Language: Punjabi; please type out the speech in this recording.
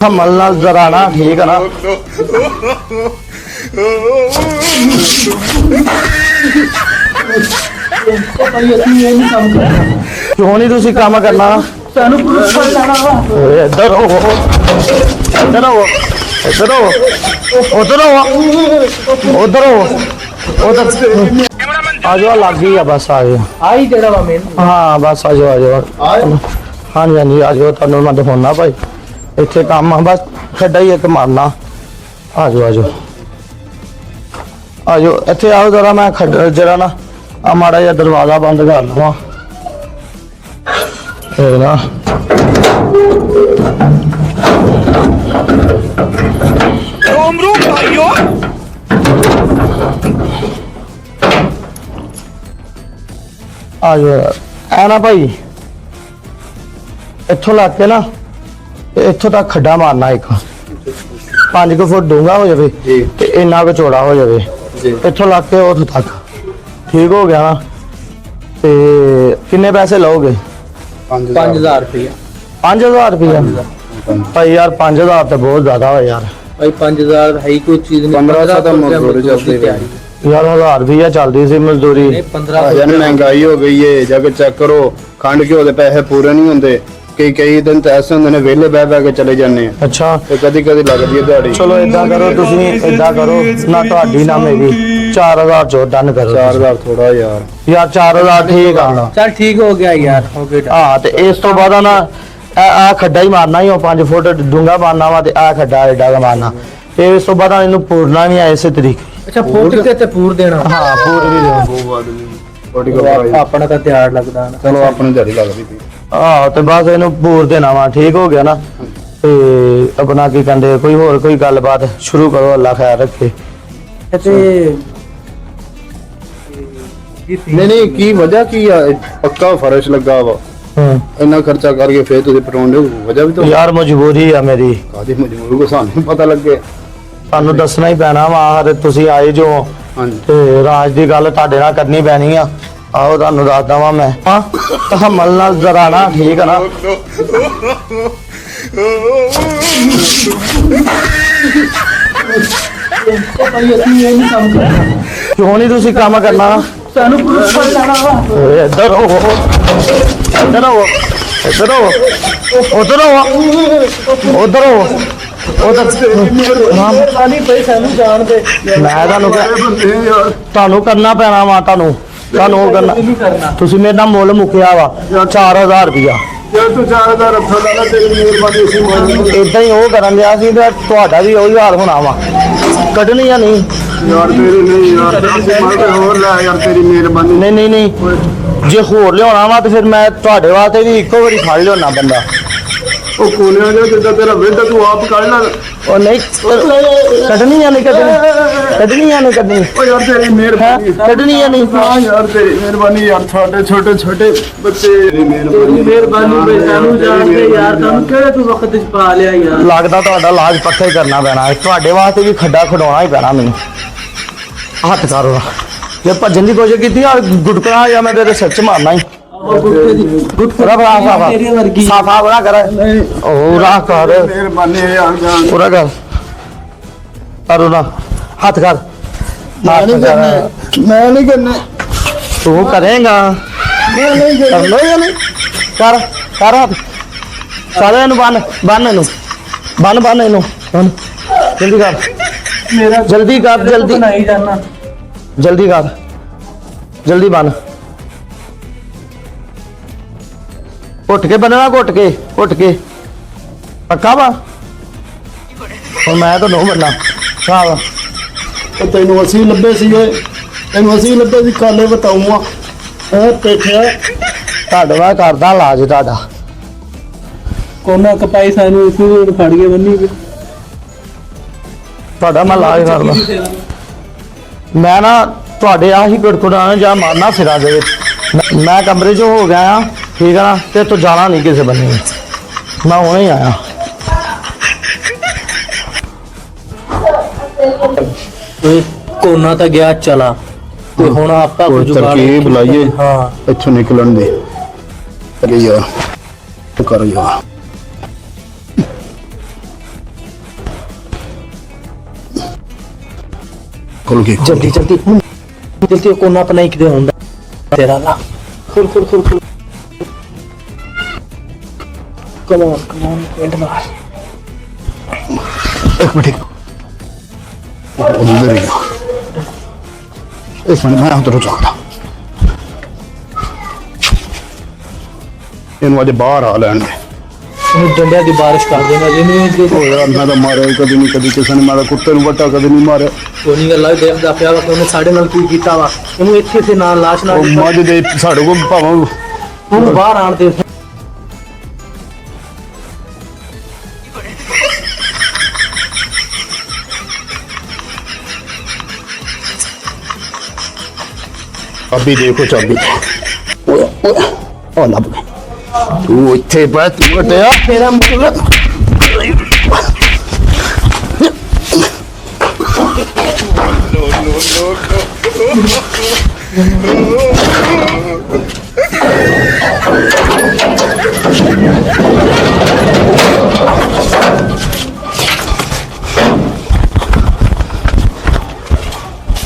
हमल नाल जरा ना ठीक है ना क्यों नहीं तुसी काम करना इधर हो इधर हो इधर हो उधर हो उधर हो उधर आ जाओ लग गई है बस आ जाओ आई तेरा वा मेन हाँ बस आ जाओ हाँ जी हाँ जी आ जाओ तुहानू मैं दिखाना भाई इत्थे काम आ बस खड्डा ही एक मारना आ जाओ आ जाओ आ जाओ इत्थे आओ जरा मैं खड्डा जरा ना आ माड़ा जिहा दरवाजा बंद कर लवां ना आ जाओ ऐ ना भाई इत्थों लग के ना इत्थों तक खड्डा मारना एक 5 फुट डूंगा हो जाए ते इन्ना क चौड़ा हो जाए इत्थों लग के उस तक ठीक हो गया ना ते किन्ने पैसे लोगे 5000 रुपया 5000 रुपया भाई यार 5000 तो बहुत ज्यादा हो यार भाई 5000 है ही कोई चीज नहीं 1500 तो मजदूरी चलती है यार 1000 रुपया चलती सी मजदूरी 1500 यार महंगाई हो गई है जाके चेक करो खंड घ्यो दे पैसे पूरे नहीं होंगे कई दिन तो ऐसे होंगे ने वेले बह बह के चले जाने अच्छा ते कदी कदी लगदी है दिहाड़ी चलो इदा करो तुसी इदा करो ना ਤੁਹਾਡੀ ना मेरी 4000 जो डन करो 4000 थोड़ा यार यार 4000 ठीक आ चल ठीक हो गया यार हो गया हाँ ते इस तो बाद ना आ खड्डा ही मारना ही 5 फुट डूंगा मारना वा ते आ खड्डा एडा मारना ते इस तो बाद इन्हू पूरना नहीं है इस तरीके अच्छा फुट के ते पूर देना हाँ पूर भी देना वो आदमी थोड़ी को अपना तो ध्यान लगदा ना चलो अपनी दिहाड़ी लगदी थी हाँ तो बस इन्हू पूर देना वा ठीक हो गया ना ते अपना की कहंदे कोई होर कोई गलबात शुरू करो अल्लाह खैर रखे ते नहीं की वजह की है पक्का फर्श लगा वा इतना खर्चा करके फिर तुझे पटाउंदे वजह भी तो यार मजबूरी है मेरी कादी मजबूरी को सानू पता लगे ਤੁਹਾਨੂੰ ਦੱਸਣਾ ਹੀ ਪੈਣਾ ਵਾ ਤੇ ਤੁਸੀਂ ਆਏ ਜੋ ਹਾਂਜੀ ਤੇ ਰਾਜ ਦੀ ਗੱਲ ਤੁਹਾਡੇ ਨਾਲ ਕਰਨੀ ਪੈਣੀ ਆ ਆਓ ਤੁਹਾਨੂੰ ਦੱਸਦਾ ਵਾਂ ਮੈਂ ਹਾਂ ਹਮਲ ਨਾਲ ਜ਼ਰਾ ਨਾ ਠੀਕ ਆ ਨਾ ਕਿਉਂ ਨਹੀਂ ਤੁਸੀਂ ਕੰਮ ਕਰਨਾ ਸਾਨੂੰ ਪੁਲਿਸ ਕੋਲ ਜਾਣਾ ਵਾ ਇੱਧਰ ਹੋ ਇੱਧਰ ਹੋ ਇੱਧਰ ਹੋ ਉਧਰ ਹੋ ਉਧਰ ਹੋ ਉਧਰ ਮਿਹਰਬਾਨੀ ਭਾਈ ਸਾਨੂੰ ਜਾਣ ਦੇ ਮੈਂ ਤੁਹਾਨੂੰ ਕਰਨਾ ਪੈਣਾ ਵਾ ਤੁਹਾਨੂੰ ਉਹ ਕਰਨਾ ਤੁਸੀਂ ਮੇਰੇ ਨਾਲ ਮੁੱਲ ਮੁੱਕਿਆ ਵਾ 4000 ਰੁਪਇਆ यार तू 4000 रखा ला तेरी मेहरबानी सी मान ਇਦਾਂ ਹੀ ਉਹ ਕਰਨ ਲਿਆ ਸੀ ਤੇ ਤੁਹਾਡਾ ਵੀ ਉਹੀ ਹਾਲ ਹੋਣਾ ਵਾ ਕੱਢਣੀ ਆ ਨਹੀਂ यार तेरी नहीं यार ऐसे मार के और ला यार तेरी मेहरबानी ਨਹੀਂ ਨਹੀਂ ਨਹੀਂ ਜੇ ਹੋਰ ਲਿਆਉਣਾ ਵਾ ਤੇ ਫਿਰ ਮੈਂ ਤੁਹਾਡੇ ਵਾਸਤੇ ਵੀ ਇੱਕੋ ਵਾਰੀ ਫੜ ਲਿਆਉਣਾ ਬੰਦਾ ओ कोने आ जा जिद्दां तेरा वेदा तू आप कर ला ਉਹ ਨਹੀਂ ਕੱਢਣੀ ਆ ਨਹੀਂ ਕੱਢਣੀ ਆ ਨਹੀਂ ਕੱਢਣੀ ओ यार तेरी मेहरबानी ਕੱਢਣੀ ਆ ਨਹੀਂ हां यार तेरी मेहरबानी यार छोटे छोटे छोटे बच्चे तेरी मेहरबानी ਮਿਹਰਬਾਨੀ ਭਾਈ ਸਾਨੂੰ ਜਾਣ ਦੇ ਯਾਰ ਸਾਨੂੰ ਕਿਹੜੇ ਤੂੰ ਵਕਤ ਚ ਪਾ ਲਿਆ ਯਾਰ ਲੱਗਦਾ ਤੁਹਾਡਾ ਇਲਾਜ ਪੱਕਾ ਹੀ ਕਰਨਾ ਪੈਣਾ ਹੈ ਤੁਹਾਡੇ ਵਾਸਤੇ ਵੀ ਖੱਡਾ ਖਡਾਉਣਾ ਹੀ ਪੈਣਾ ਮੈਨੂੰ ਹੱਥ ਕਰੋ ਜੇ ਭੱਜਣ ਦੀ ਕੋਸ਼ਿਸ਼ ਕੀਤੀ ਆ ਗੁਟਕਾ ਜਾਂ ਮੈਂ ਤੇਰੇ ਸਿਰ 'ਚ ਮਾਰਨਾ ਹੀ ਪੂਰਾ ਬੜਾ ਸਾਫਾ ਬੜਾ ਕਰ ਉਹ ਰਾਹ ਕਰ मेहरबानी यार जान ਪੂਰਾ ਕਰ ਕਰੋ ਨਾ ਹੱਥ ਕਰ मैं नहीं करना ਤੂੰ ਕਰੇਗਾ मैं नहीं करना ਕਰ ਲੋ ਜਾਂ ਨਹੀਂ ਕਰ ਕਰ ਹੱਥ ਸਾਰੇ ਨੂੰ ਬੰਨ ਇਹਨੂੰ ਬੰਨ ਇਹਨੂੰ ਬੰਨ ਜਲਦੀ ਕਰ ਮੇਰਾ ਜਲਦੀ ਕਰ ਜਲਦੀ ਨਹੀਂ ਜਾਣਾ ਜਲਦੀ ਕਰ ਜਲਦੀ ਬੰਨ ਘੁੱਟ ਕੇ ਬੰਨਣਾ ਘੁੱਟ ਕੇ ਪੱਕਾ ਵਾ ਹੁਣ ਮੈਂ ਤਾਂ ਨੋ ਬੰਨਾ ਹਾਂ तेन असी लब्बे सी तेन असी लब्बे सी काले बताऊंगा पेठिया ਤੁਹਾਡਾ ਵਾ ਕਰਦਾ ਇਲਾਜ ਤੁਹਾਡਾ ਕੋਨਾ ਕਪਾਈ ਸਾਨੂੰ ਇਸੇ ਨੂੰ ਫੜ ਕੇ ਬੰਨੀ ਤੁਹਾਡਾ ਮੈਂ ਇਲਾਜ ਕਰਦਾ ਮੈਂ ਨਾ ਤੁਹਾਡੇ ਆਹੀ ਕੁੜਕੁੜਾਣਾ ਜਾਂ ਮਾਰਨਾ ਫਿਰਾਂ ਦੇ ਵਿੱਚ ਮੈਂ ਕਮਰੇ 'ਚ ਹੋ ਗਿਆ ਆ ਠੀਕ ਆ ਨਾ ਤੇ ਤੂੰ ਜਾਣਾ ਨਹੀਂ ਕਿਸੇ ਬੰਨੇ ਮੈਂ ਹੁਣੇ ਹੀ ਆਇਆ ਕੋਨਾ ਤਾਂ ਗਿਆ ਚਲਾ ਤੇ ਹੁਣ ਆਪਾਂ ਕੋਈ ਕੁਝ ਤਰਕੀਬ ਲਾਈਏ ਹਾਂ ਇੱਥੋਂ ਨਿਕਲਣ ਦੀ ਅਰੇ ਯਾਰ ਕਰ ਯਾਰ ਖੁੱਲ ਗਈ ਜਲਦੀ ਜਲਦੀ ਜਲਦੀ ਉਹ ਕੋਨਾ ਆਪਣਾ ਇੱਕ ਦੇ ਹੁੰਦਾ ਤੇਰਾ ਲਾ ਖੁੱਲ ਖੁੱਲ ਖੁੱਲ ਖੁੱਲ ਕਮ ਔਨ ਐਂਡ ਮਾਰ ਇੱਕ ਮਿੰਟ ਉਧਰ ਹੀ ਇੱਕ ਮਿੰਟ ਮੈਂ ਉਧਰ ਜਾਣਾ ਇਹਨੂੰ ਅੱਜ ਬਾਹਰ ਆ ਲੈਣ ਦੇ ਇਹਨੂੰ ਡੰਡਿਆਂ ਦੀ ਬਾਰਿਸ਼ ਕਰ ਦੇਣਾ ਜਿਹਨੂੰ ਉਹ ਯਾਰ ਮੈਂ ਤਾਂ ਮਾਰਿਆ ਕਦੇ ਨਹੀਂ ਕਦੀ ਕਿਸੇ ਨੇ ਮਾਰਿਆ ਕੁੱਤੇ ਨੂੰ ਵੱਟਾ ਕਦੇ ਨਹੀਂ ਮਾਰਿਆ ਕੋਨੀ ਗੱਲ ਦੇਖਦਾ ਪਿਆ ਵਾ ਕਿ ਉਹਨੇ ਸਾਡੇ ਨਾਲ ਕੀ ਕੀਤਾ ਵਾ ਉਹਨੂੰ ਇੱਥੇ ਤੇ ਨਾਲ ਲਾਸ਼ ਨਾਲ ਉਹ ਮੱਝ ਦੇ ਸਾਡੇ ਕੋਲ ਭਾਵਾਂ ਉਹਨੂੰ ਬਾਹਰ ਆਣ ਦੇ ਚਾਬੀ ਦੇਖੋ ਚਾਬੀ ਉਹ ਲੱਭ ਗਈ ਤੂੰ ਇੱਥੇ ਪੈ ਤੂੰ ਹਟਿਆ ਤੇਰਾ ਮਤਲਬ no.